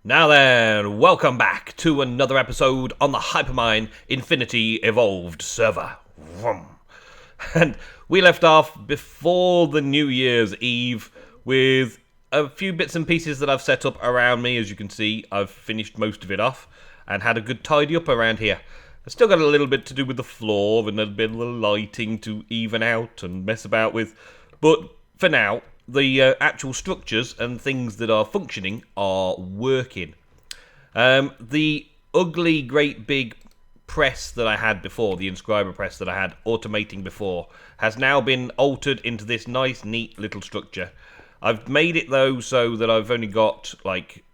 Now then, welcome back to another episode on the Hypermine Infinity Evolved server. Vroom. And we left off before the New Year's Eve with a few bits and pieces that I've set up around me. As you can see, I've finished most of it off and had a good tidy up around here. I've still got a little bit to do with the floor and a bit of the lighting to even out and mess about with. But for now, the actual structures and things that are functioning are working. The ugly, great big press that I had before, the inscriber press that I had automating before, has now been altered into this nice, neat little structure. I've made it though so that I've only got like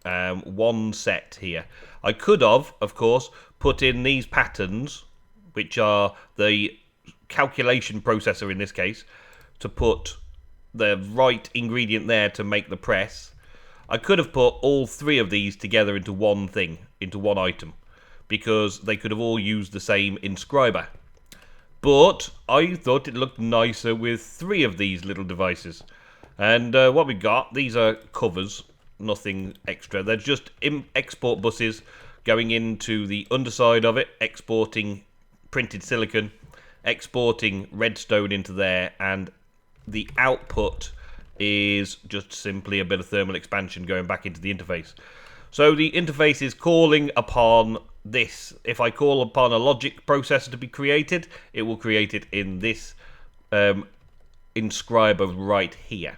one set here. I could have, of course, put in these patterns, which are the calculation processor in this case, to put the right ingredient there to make the press. I could have put all three of these together into one thing, into one item, because they could have all used the same inscriber. But I thought it looked nicer with three of these little devices. And what we got, these are covers, nothing extra. They're just export buses going into the underside of it, exporting printed silicon, exporting redstone into there, and the output is just simply a bit of thermal expansion going back into the interface. So the interface is calling upon this. If I call upon a logic processor to be created, it will create it in this inscriber right here.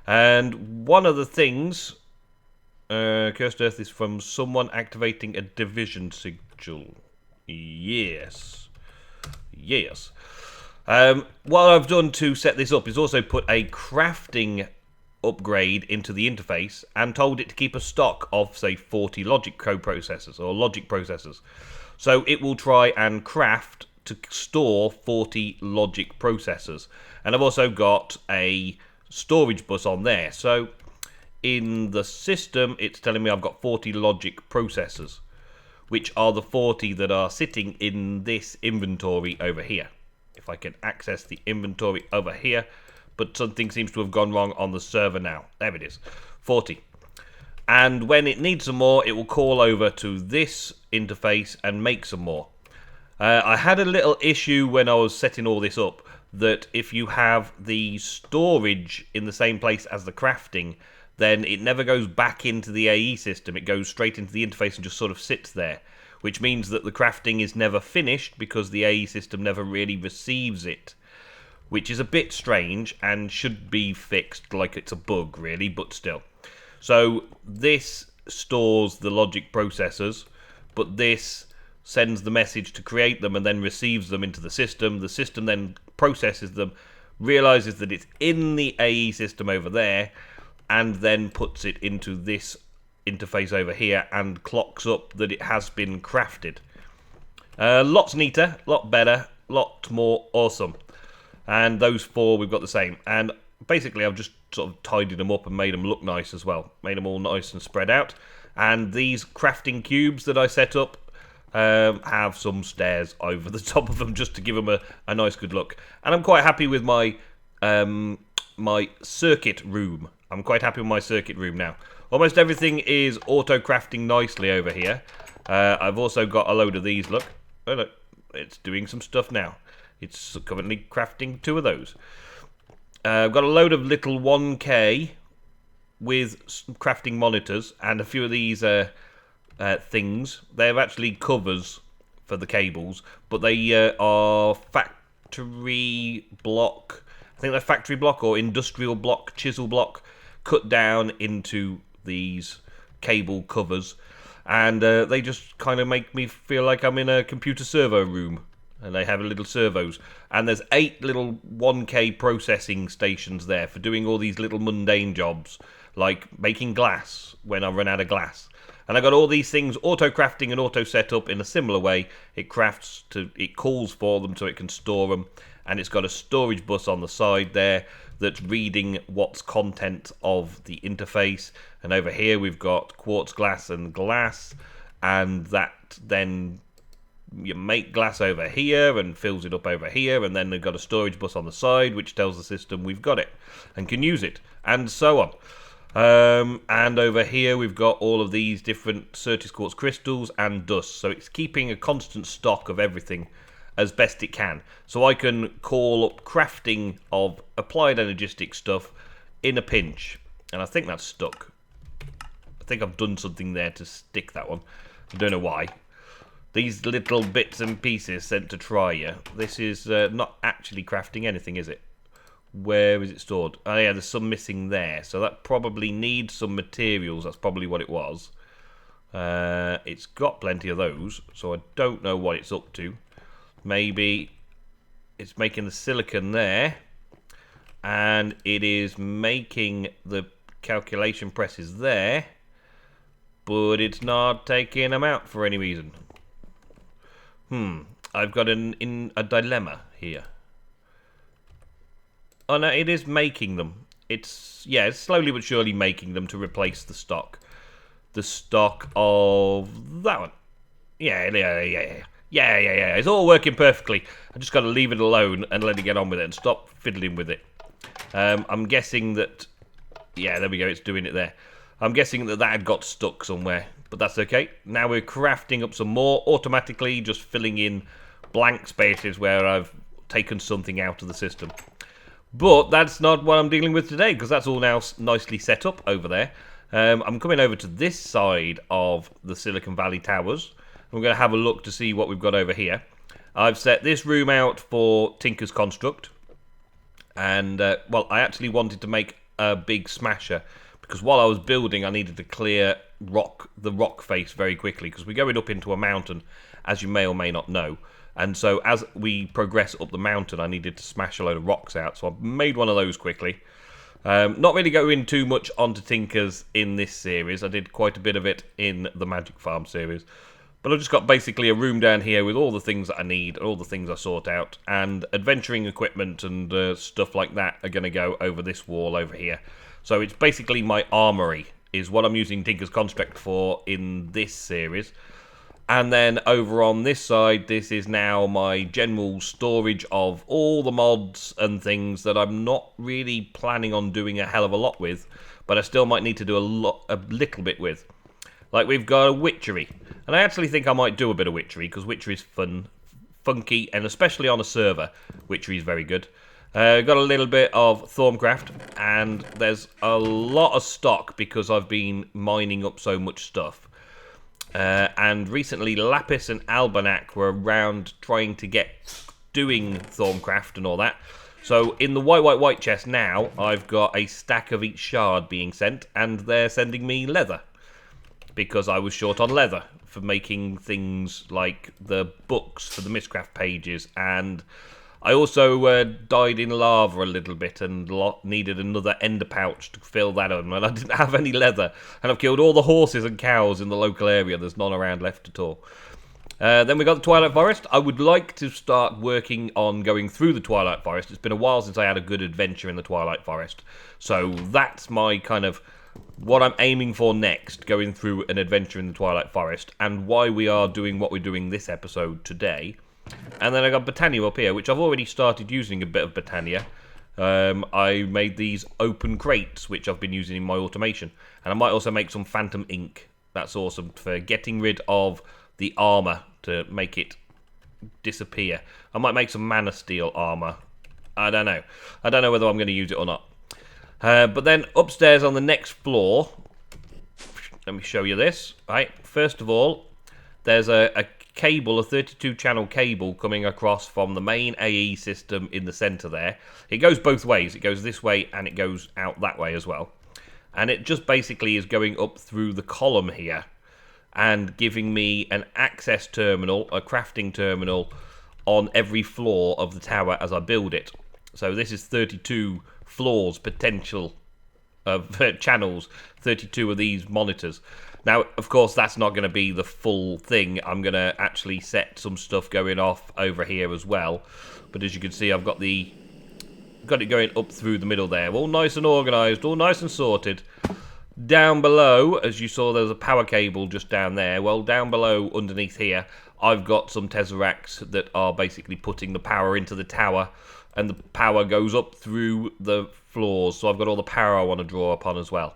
And one of the things, Cursed Earth is from someone activating a division sigil. Yes. What I've done to set this up is also put a crafting upgrade into the interface and told it to keep a stock of, say, 40 logic coprocessors or logic processors. So it will try and craft to store 40 logic processors. And I've also got a storage bus on there. So in the system, it's telling me I've got 40 logic processors, which are the 40 that are sitting in this inventory over here. If I can access the inventory over here, but something seems to have gone wrong on the server now. There it is, 40. And when it needs some more, it will call over to this interface and make some more. I had a little issue when I was setting all this up, that if you have the storage in the same place as the crafting, then it never goes back into the AE system. It goes straight into the interface and just sort of sits there, which means that the crafting is never finished because the AE system never really receives it, which is a bit strange and should be fixed like it's a bug, really, but still. So this stores the logic processors, but this sends the message to create them and then receives them into the system. The system then processes them, realizes that it's in the AE system over there, and then puts it into this interface over here and clocks up that it has been crafted. Lots neater, lot better, lot more awesome. And those four we've got the same. And basically I've just sort of tidied them up and made them look nice as well. Made them all nice and spread out. And these crafting cubes that I set up have some stairs over the top of them just to give them a nice good look. And I'm quite happy with my my circuit room. I'm quite happy with my circuit room now. Almost everything is auto-crafting nicely over here. I've also got a load of these, look. Oh, look, it's doing some stuff now. It's currently crafting two of those. I've got a load of little 1K with crafting monitors and a few of these things. They're actually covers for the cables, but they are factory block. I think they're factory block or industrial block, chisel block, cut down into these cable covers, and they just kind of make me feel like I'm in a computer servo room, and they have little servos, and there's 8 little 1K processing stations there for doing all these little mundane jobs, like making glass when I run out of glass. And I got all these things auto crafting and auto set up in a similar way. It calls for them so it can store them, and it's got a storage bus on the side there that's reading what's content of the interface. And over here we've got quartz glass and glass, and that then you make glass over here and fills it up over here, and then they've got a storage bus on the side which tells the system we've got it and can use it, and so on. And over here we've got all of these different Certis quartz crystals and dust. So it's keeping a constant stock of everything as best it can. So I can call up crafting of applied energistic stuff in a pinch. And I think that's stuck. I think I've done something there to stick that one. I don't know why. These little bits and pieces sent to try you. This is not actually crafting anything, is it? Where is it stored? Oh yeah, there's some missing there. So that probably needs some materials. That's probably what it was. It's got plenty of those. So I don't know what it's up to. Maybe it's making the silicon there. And it is making the calculation presses there. But it's not taking them out for any reason. I've got a dilemma here. Oh no, it is making them. It's slowly but surely making them to replace the stock. The stock of that one. Yeah. It's all working perfectly. I just got to leave it alone and let it get on with it and stop fiddling with it. I'm guessing that... Yeah, there we go. It's doing it there. I'm guessing that had got stuck somewhere, but that's okay. Now we're crafting up some more automatically, just filling in blank spaces where I've taken something out of the system. But that's not what I'm dealing with today, because that's all now nicely set up over there. I'm coming over to this side of the Silicon Valley Towers. I'm going to have a look to see what we've got over here. I've set this room out for Tinker's Construct. And, well, I actually wanted to make a big smasher, because while I was building, I needed to clear the rock face very quickly, because we're going up into a mountain, as you may or may not know. And so as we progress up the mountain, I needed to smash a load of rocks out. So I made one of those quickly. Not really going too much onto Tinkers in this series. I did quite a bit of it in the Magic Farm series. But I've just got basically a room down here with all the things that I need, all the things I sort out. And adventuring equipment and stuff like that are going to go over this wall over here. So it's basically my armory is what I'm using Tinker's Construct for in this series. And then over on this side, this is now my general storage of all the mods and things that I'm not really planning on doing a hell of a lot with, but I still might need to do a little bit with. Like we've got a witchery, and I actually think I might do a bit of witchery because witchery is fun, funky, and especially on a server, witchery is very good. Got a little bit of Thorncraft, and there's a lot of stock because I've been mining up so much stuff. And recently Lapis and Almanac were around trying to get doing Thorncraft and all that. So in the white chest now, I've got a stack of each shard being sent, and they're sending me leather. Because I was short on leather for making things like the books for the Mistcraft pages, and I also died in lava a little bit and needed another ender pouch to fill that on, and I didn't have any leather. And I've killed all the horses and cows in the local area. There's none around left at all. Then we got the Twilight Forest. I would like to start working on going through the Twilight Forest. It's been a while since I had a good adventure in the Twilight Forest. So that's my kind of what I'm aiming for next, going through an adventure in the Twilight Forest, and why we are doing what we're doing this episode today. And then I got Botania up here, which I've already started using a bit of Botania. I made these open crates, which I've been using in my automation. And I might also make some phantom ink. That's awesome for getting rid of the armor to make it disappear. I might make some mana steel armor. I don't know. I don't know whether I'm going to use it or not. But then upstairs on the next floor, let me show you this. Right, first of all, there's a cable, a 32 channel cable coming across from the main AE system in the center there. It goes both ways. It goes this way and it goes out that way as well. And it just basically is going up through the column here and giving me an access terminal, a crafting terminal on every floor of the tower as I build it. So this is 32 floors potential of channels, 32 of these monitors. Now, of course, that's not going to be the full thing. I'm going to actually set some stuff going off over here as well. But as you can see, I've got it going up through the middle there. All nice and organised, all nice and sorted. Down below, as you saw, there's a power cable just down there. Well, down below, underneath here, I've got some tesseracts that are basically putting the power into the tower, and the power goes up through the floors. So I've got all the power I want to draw upon as well.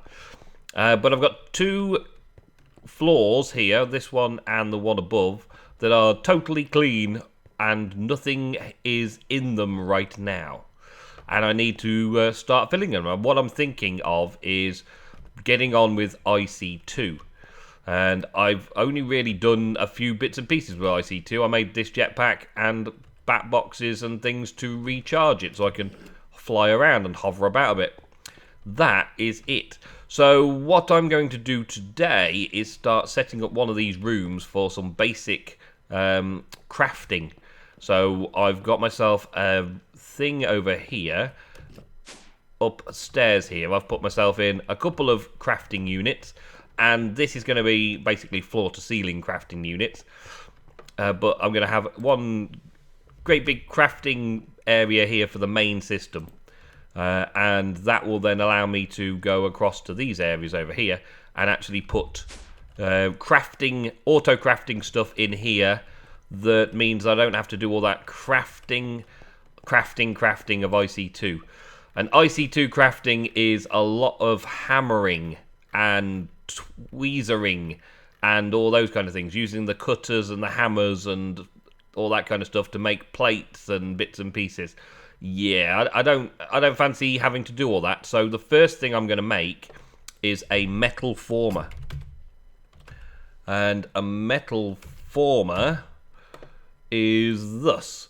But I've got 2 floors here, this one and the one above, that are totally clean and nothing is in them right now. And I need to start filling them. And what I'm thinking of is getting on with IC2. And I've only really done a few bits and pieces with IC2. I made this jetpack and bat boxes and things to recharge it so I can fly around and hover about a bit. That is it. So what I'm going to do today is start setting up one of these rooms for some basic crafting. So I've got myself a thing over here, upstairs here. I've put myself in a couple of crafting units, and this is going to be basically floor-to-ceiling crafting units. But I'm going to have one great big crafting area here for the main system. And that will then allow me to go across to these areas over here and actually put auto-crafting stuff in here. That means I don't have to do all that crafting of IC2. And IC2 crafting is a lot of hammering and tweezering and all those kind of things, using the cutters and the hammers and all that kind of stuff to make plates and bits and pieces. Yeah, I don't fancy having to do all that. So the first thing I'm going to make is a metal former. And a metal former is thus.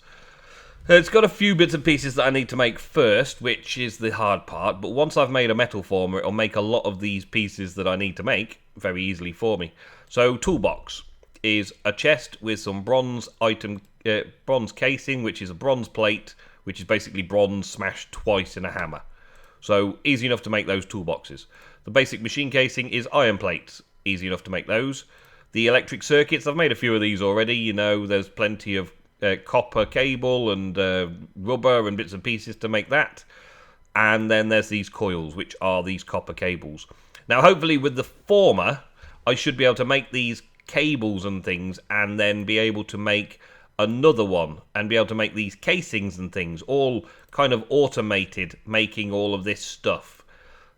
It's got a few bits and pieces that I need to make first, which is the hard part. But once I've made a metal former, it'll make a lot of these pieces that I need to make very easily for me. So toolbox is a chest with some bronze bronze casing, which is a bronze plate, which is basically bronze smashed twice in a hammer. So easy enough to make those toolboxes. The basic machine casing is iron plates. Easy enough to make those. The electric circuits, I've made a few of these already. You know, there's plenty of copper cable and rubber and bits and pieces to make that. And then there's these coils, which are these copper cables. Now, hopefully with the former, I should be able to make these cables and things and then be able to make another one and be able to make these casings and things, all kind of automated, making all of this stuff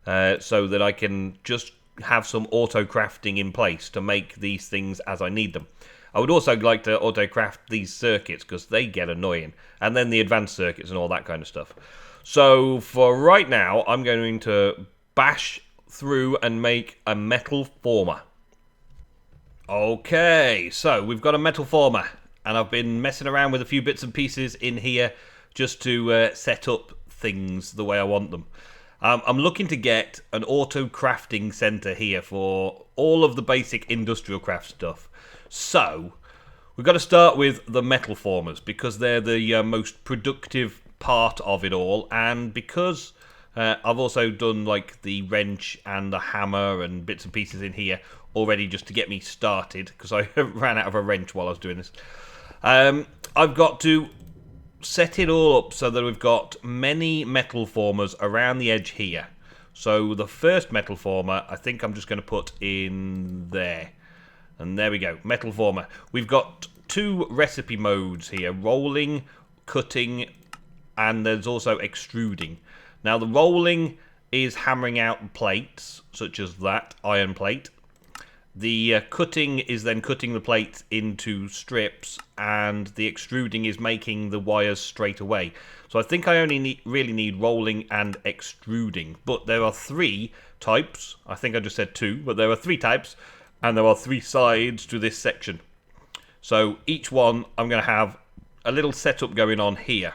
so that I can just have some auto crafting in place to make these things as I need them. I would also like to auto craft these circuits because they get annoying, and then the advanced circuits and all that kind of stuff. So for right now, I'm going to bash through and make a metal former. Okay, so we've got a metal former, and I've been messing around with a few bits and pieces in here just to set up things the way I want them. I'm looking to get an auto crafting center here for all of the basic industrial craft stuff. So we've got to start with the metal formers because they're the most productive part of it all, and because I've also done like the wrench and the hammer and bits and pieces in here already just to get me started because I ran out of a wrench while I was doing this. I've got to set it all up so that we've got many metal formers around the edge here. So the first metal former, I think I'm just going to put in there. And there we go, metal former. We've got 2 recipe modes here, rolling, cutting, and there's also extruding. Now the rolling is hammering out plates, such as that iron plate. The cutting is then cutting the plates into strips, and the extruding is making the wires straight away. So I think I only really need rolling and extruding. But there are 3 types. I think I just said 2, but there are 3 types, and there are 3 sides to this section. So each one, I'm going to have a little setup going on here.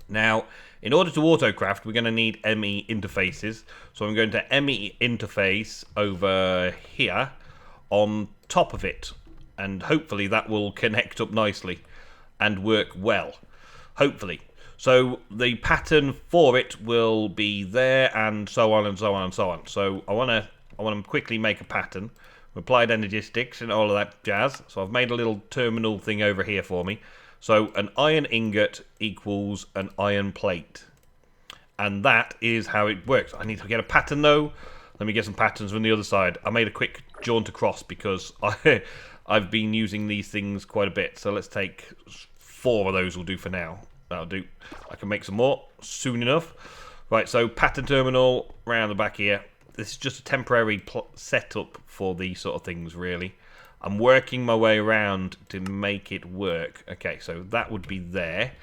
Now, in order to autocraft, we're going to need ME interfaces. So I'm going to ME interface over here on top of it. And hopefully that will connect up nicely and work well. Hopefully. So the pattern for it will be there, and so on and so on and so on. So I want to quickly make a pattern. Applied energy sticks and all of that jazz. So I've made a little terminal thing over here for me. So an iron ingot equals an iron plate. And that is how it works. I need to get a pattern though. Let me get some patterns from the other side. I made a quick jaunt across because I've been using these things quite a bit. So let's take 4 of those will do for now. That'll do. I can make some more soon enough. Right, so pattern terminal round the back here. This is just a temporary setup for these sort of things, really. I'm working my way around to make it work. Okay, so that would be there.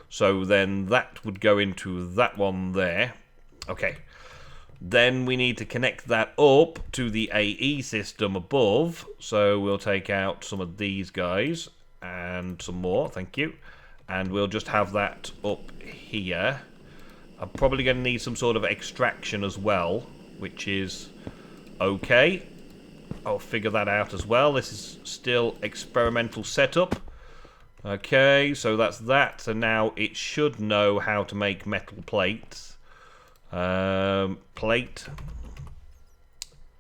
So then that would go into that one there. Okay. Then we need to connect that up to the AE system above. So we'll take out some of these guys and some more. Thank you. And we'll just have that up here. I'm probably going to need some sort of extraction as well, which is okay. I'll figure that out as well. This is still experimental setup. Okay, so that's that. So now it should know how to make metal plates. Plate.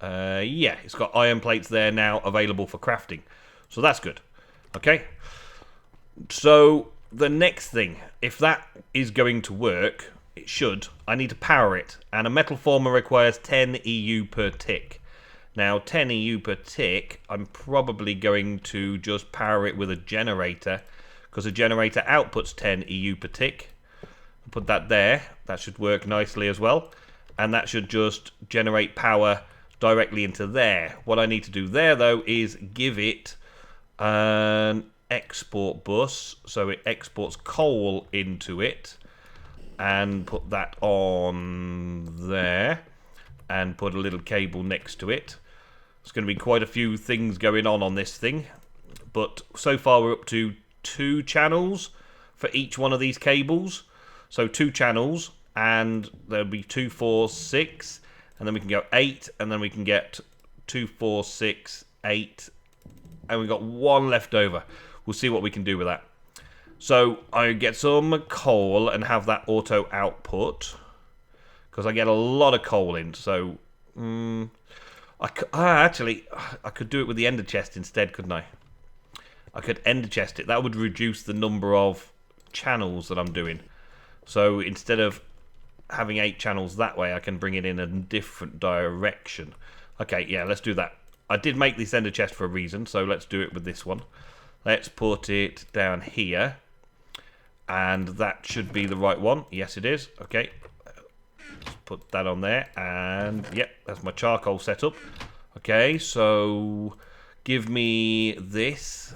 Yeah, it's got iron plates there now available for crafting. So that's good. Okay. So the next thing, if that is going to work, it should, I need to power it. And a metal former requires 10 EU per tick. Now, 10 EU per tick, I'm probably going to just power it with a generator, because a generator outputs 10 EU per tick. Put that there. That should work nicely as well. And that should just generate power directly into there. What I need to do there, though, is give it an export bus. So it exports coal into it. And put that on there. And put a little cable next to it. There's going to be quite a few things going on this thing. But so far we're up to 2 channels for each one of these cables. So 2 channels, and there'll be 2, 4, 6, and then we can go 8, and then we can get 2, 4, 6, 8, and we've got 1 left over. We'll see what we can do with that. So I get some coal and have that auto output, because I get a lot of coal in. So actually, I could do it with the ender chest instead, couldn't I? I could ender chest it. That would reduce the number of channels that I'm doing. So instead of having 8 channels that way, I can bring it in a different direction. Okay, yeah, let's do that. I did make this ender chest for a reason, so let's do it with this one. Let's put it down here. And that should be the right one. Yes, it is. Okay. Let's put that on there. And, yep, that's my charcoal setup. Okay, so give me this.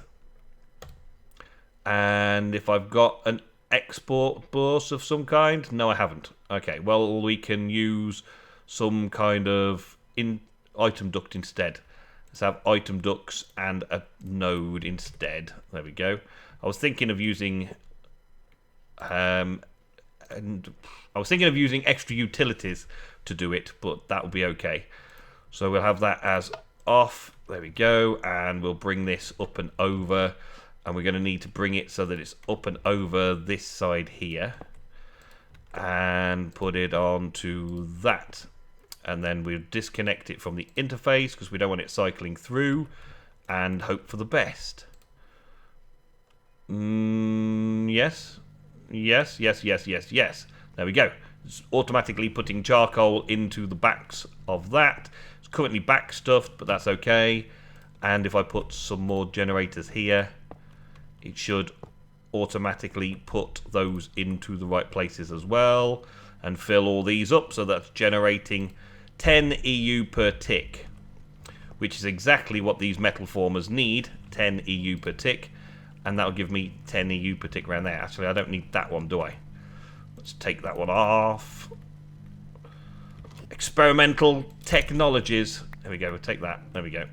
And if I've got an export bus of some kind? No, I haven't. Okay, well, we can use some kind of item duct instead. Let's have item ducts and a node instead. There we go. I was thinking of using extra utilities to do it, but that will be okay. So we'll have that as off. There we go, and we'll bring this up and over. And we're going to need to bring it so that it's up and over this side here. And put it onto that. And then we'll disconnect it from the interface because we don't want it cycling through. And hope for the best. Yes. Yes, yes, yes, yes, yes. There we go. It's automatically putting charcoal into the backs of that. It's currently back stuffed, but that's okay. And if I put some more generators here, it should automatically put those into the right places as well and fill all these up, so that's generating 10 EU per tick, which is exactly what these metal formers need, 10 EU per tick, and that'll give me 10 EU per tick around there. Actually, I don't need that one, do I? Let's take that one off. Experimental technologies. There we go, we'll take that. There we go.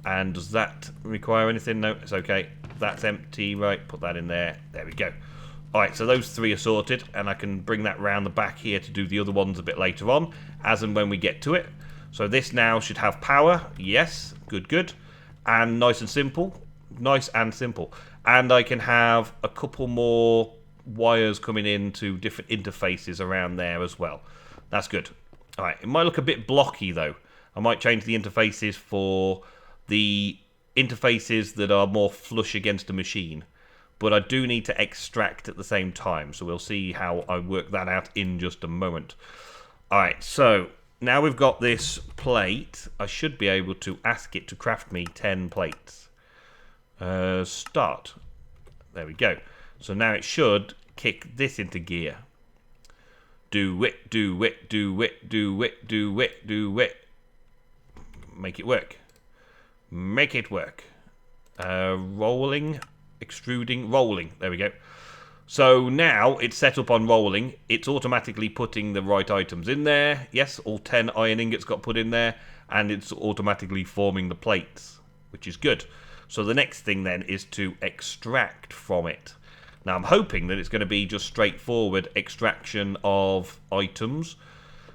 And does that require anything? No, it's okay. That's empty, right? Put that in there. There we go. Alright, so those 3 are sorted, and I can bring that round the back here to do the other ones a bit later on, as and when we get to it. So this now should have power. Yes, good, good. And nice and simple. Nice and simple. And I can have a couple more wires coming into different interfaces around there as well. That's good. Alright, it might look a bit blocky though. I might change the interfaces for the interfaces that are more flush against a machine, but I do need to extract at the same time, so we'll see how I work that out in just a moment. Alright, so now we've got this plate, I should be able to ask it to craft me 10 plates. Start. There we go. So now it should kick this into gear. Do it, do it, do it, do it, do it, do it. Make it work. Make it work. Rolling, extruding, rolling. There we go. So now it's set up on rolling. It's automatically putting the right items in there. Yes, all 10 iron ingots got put in there. And it's automatically forming the plates, which is good. So the next thing then is to extract from it. Now I'm hoping that it's going to be just straightforward extraction of items.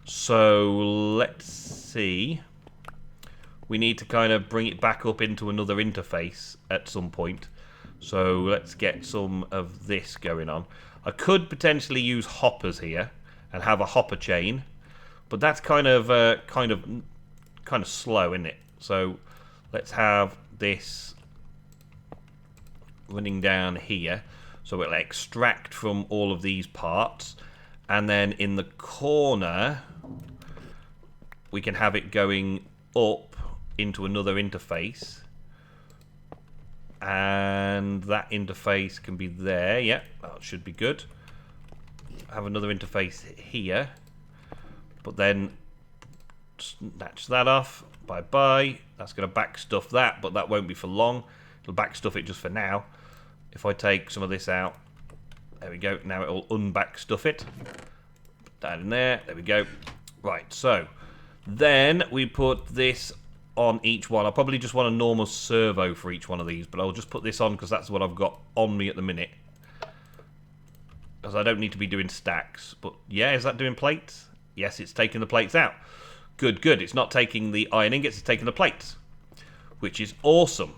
So let's see. We need to kind of bring it back up into another interface at some point. So let's get some of this going on. I could potentially use hoppers here and have a hopper chain, but that's kind of slow, isn't it? So let's have this running down here. So it'll extract from all of these parts, and then in the corner we can have it going up into another interface, and that interface can be there. Yeah, that should be good. Have another interface here, but then snatch that off. Bye bye. That's going to backstuff that, but that won't be for long. It'll backstuff it just for now. If I take some of this out, there we go. Now it'll unbackstuff it. Put that in there. There we go. Right, so then we put this on each one. I probably just want a normal servo for each one of these, but I'll just put this on because that's what I've got on me at the minute. Because I don't need to be doing stacks. But yeah, is that doing plates? Yes, it's taking the plates out. Good, good. It's not taking the iron ingots, it's taking the plates, which is awesome.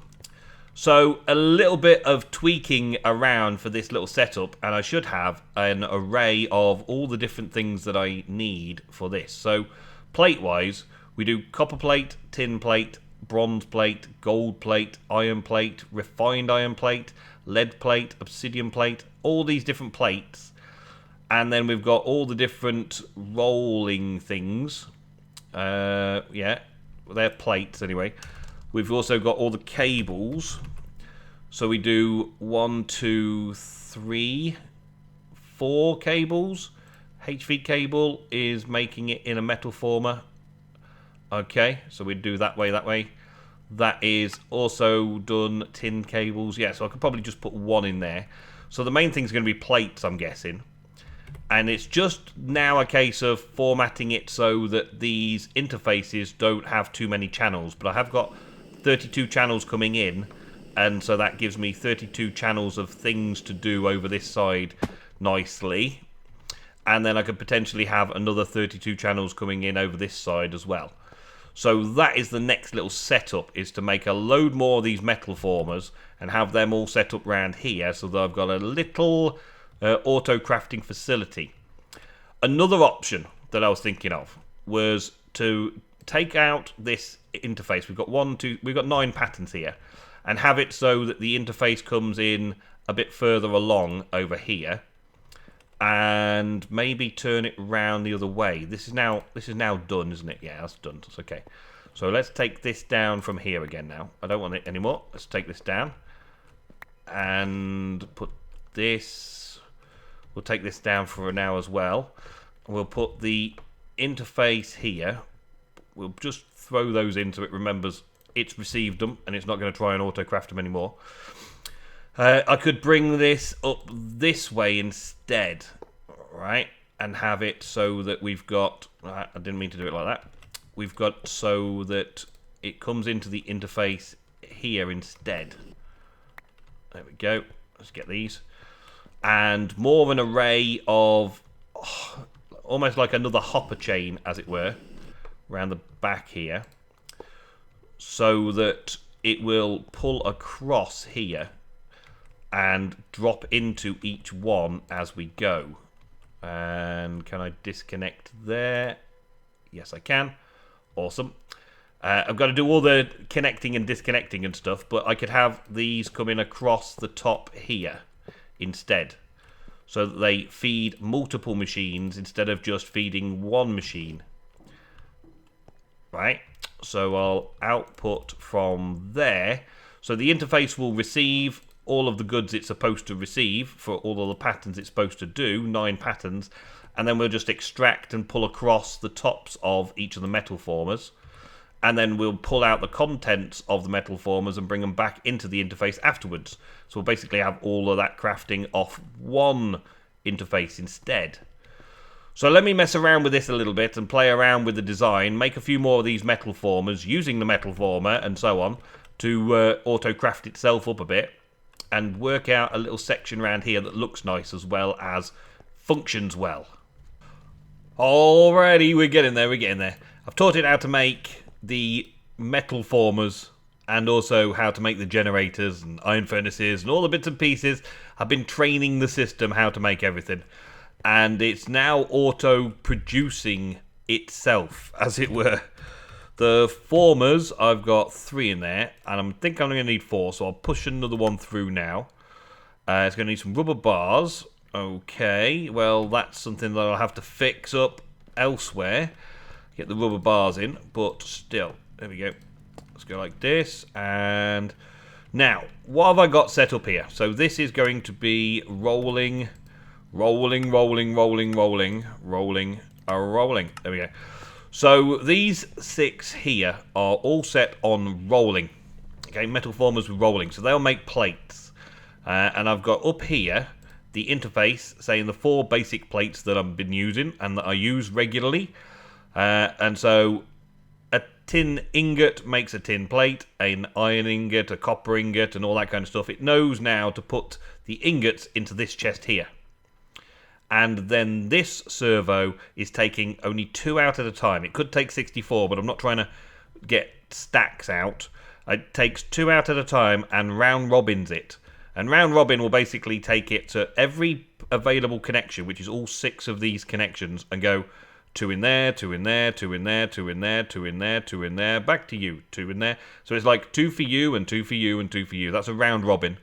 So a little bit of tweaking around for this little setup, and I should have an array of all the different things that I need for this. So plate-wise, we do copper plate, tin plate, bronze plate, gold plate, iron plate, refined iron plate, lead plate, obsidian plate, all these different plates. And then we've got all the different rolling things. Yeah, they're plates anyway. We've also got all the cables. So we do 1, 2, 3, 4 cables. HV cable is making it in a metal former. Okay, so we do that way, that way. That is also done tin cables. Yeah, so I could probably just put one in there. So the main thing is going to be plates, I'm guessing. And it's just now a case of formatting it so that these interfaces don't have too many channels. But I have got 32 channels coming in, and so that gives me 32 channels of things to do over this side nicely. And then I could potentially have another 32 channels coming in over this side as well. So that is the next little setup, is to make a load more of these metal formers and have them all set up around here so that I've got a little auto crafting facility. Another option that I was thinking of was to take out this interface. We've got 9 patterns here, and have it so that the interface comes in a bit further along over here, and maybe turn it round the other way. This is now done, isn't it? Yeah, that's done. That's okay. So let's take this down from here again now. I don't want it anymore. Let's take this down and put this. We'll take this down for now as well. We'll put the interface here. We'll just throw those in so it remembers it's received them and it's not going to try and auto-craft them anymore. I could bring this up this way instead, right? And have it so that we've got... I didn't mean to do it like that. We've got so that it comes into the interface here instead. There we go. Let's get these. And more of an array of... almost like another hopper chain, as it were, around the back here. So that it will pull across here and drop into each one as we go. And can I disconnect there? Yes, I can. Awesome. I've got to do all the connecting and disconnecting and stuff, but I could have these coming across the top here instead, so that they feed multiple machines instead of just feeding one machine. Right? So I'll output from there. So the interface will receive all of the goods it's supposed to receive for all of the patterns it's supposed to do, 9 patterns, and then we'll just extract and pull across the tops of each of the metal formers, and then we'll pull out the contents of the metal formers and bring them back into the interface afterwards. So we'll basically have all of that crafting off one interface instead. So let me mess around with this a little bit and play around with the design, make a few more of these metal formers using the metal former and so on to auto-craft itself up a bit and work out a little section around here that looks nice as well as functions well. Alrighty, we're getting there. I've taught it how to make the metal formers and also how to make the generators and iron furnaces and all the bits and pieces. I've been training the system how to make everything. And it's now auto-producing itself, as it were. The formers, I've got 3 in there, and I think I'm going to need 4, so I'll push another one through now. It's going to need some rubber bars. Okay, well, that's something that I'll have to fix up elsewhere. Get the rubber bars in, but still. There we go. Let's go like this, and now, what have I got set up here? So this is going to be rolling. There we go. So these 6 here are all set on rolling. Okay, metal formers with rolling. So they'll make plates. And I've got up here the interface saying the 4 basic plates that I've been using and that I use regularly. And so a tin ingot makes a tin plate, an iron ingot, a copper ingot, and all that kind of stuff. It knows now to put the ingots into this chest here. And then this servo is taking only 2 out at a time. It could take 64, but I'm not trying to get stacks out. It takes 2 out at a time and round robins it. And round robin will basically take it to every available connection, which is all 6 of these connections, and go 2 in there, 2 in there, 2 in there, 2 in there, 2 in there, 2 in there, back to you, 2 in there. So it's like 2 for you and 2 for you and 2 for you. That's a round robin.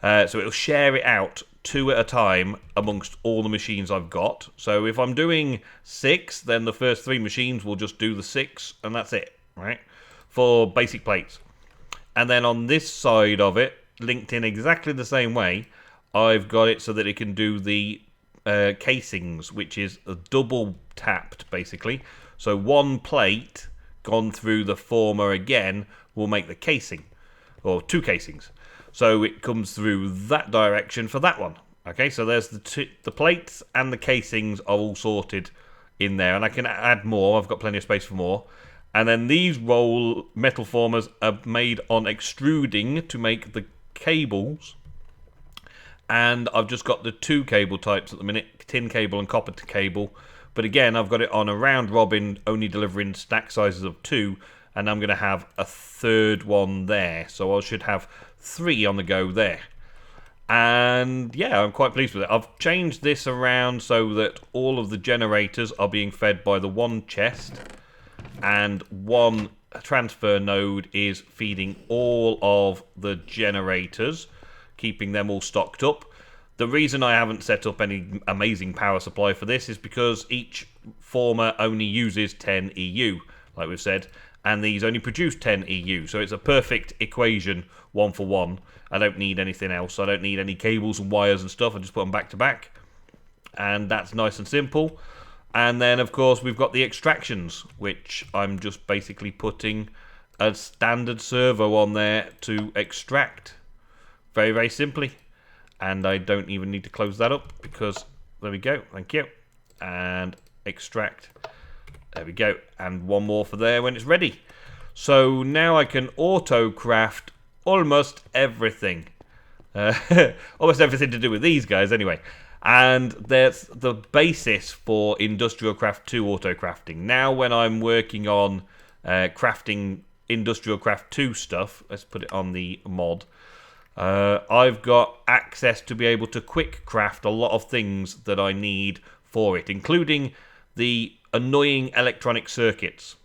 So it'll share it out 2 at a time amongst all the machines I've got. So if I'm doing 6, then the first 3 machines will just do the 6, and that's it, right? For basic plates. And then on this side of it, linked in exactly the same way, I've got it so that it can do the casings, which is a double tapped, basically. So 1 plate gone through the former again will make the casing, or 2 casings. So it comes through that direction for that one. Okay, so there's the plates and the casings are all sorted in there. And I can add more. I've got plenty of space for more. And then these roll metal formers are made on extruding to make the cables. And I've just got the 2 cable types at the minute. Tin cable and copper cable. But again, I've got it on a round robin, only delivering stack sizes of 2. And I'm going to have a 3rd one there. So I should have 3 on the go there. And yeah, I'm quite pleased with it. I've changed this around so that all of the generators are being fed by the 1 chest, and 1 transfer node is feeding all of the generators, keeping them all stocked up. The reason I haven't set up any amazing power supply for this is because each former only uses 10 EU, like we've said, and these only produce 10 EU, so it's a perfect equation, 1 for 1. I don't need anything else. I don't need any cables and wires and stuff. I just put them back to back, and that's nice and simple. And then, of course, we've got the extractions, which I'm just basically putting a standard servo on there to extract. Very, very simply. And I don't even need to close that up because, there we go, thank you. And extract. There we go. And 1 more for there when it's ready. So now I can auto-craft almost everything. Almost everything to do with these guys, anyway. And that's the basis for Industrial Craft 2 auto-crafting. Now when I'm working on crafting Industrial Craft 2 stuff, let's put it on the mod, I've got access to be able to quick craft a lot of things that I need for it, including the annoying electronic circuits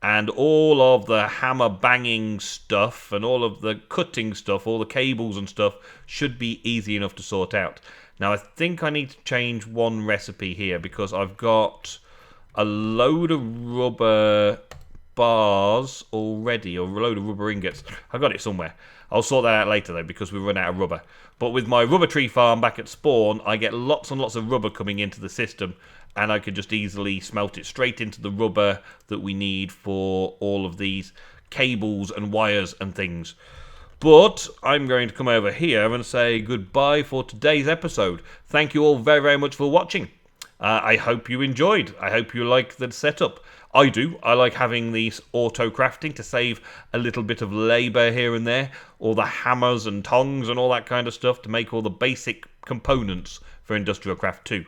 and all of the hammer banging stuff and all of the cutting stuff, all the cables and stuff should be easy enough to sort out. Now I think I need to change 1 recipe here because I've got a load of rubber bars already, or a load of rubber ingots. I got it somewhere. I'll sort that out later, though, because we run out of rubber. But with my rubber tree farm back at spawn, I get lots and lots of rubber coming into the system, and I could just easily smelt it straight into the rubber that we need for all of these cables and wires and things. But I'm going to come over here and say goodbye for today's episode. Thank you all very, very much for watching. I hope you enjoyed. I hope you like the setup. I do. I like having these auto crafting to save a little bit of labour here and there. All the hammers and tongs and all that kind of stuff to make all the basic components for Industrial Craft 2.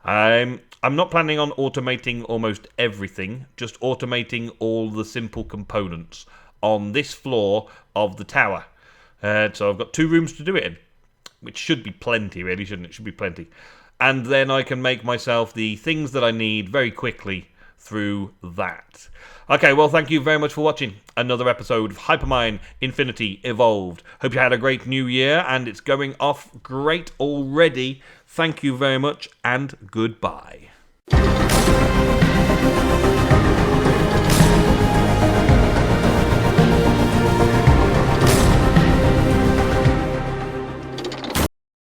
I'm not planning on automating almost everything, just automating all the simple components on this floor of the tower. So I've got 2 rooms to do it in, which should be plenty, really, shouldn't it? Should be plenty. And then I can make myself the things that I need very quickly through that. Okay, well, thank you very much for watching another episode of Hypermine Infinity Evolved. Hope you had a great new year, and it's going off great already. Thank you very much, and goodbye.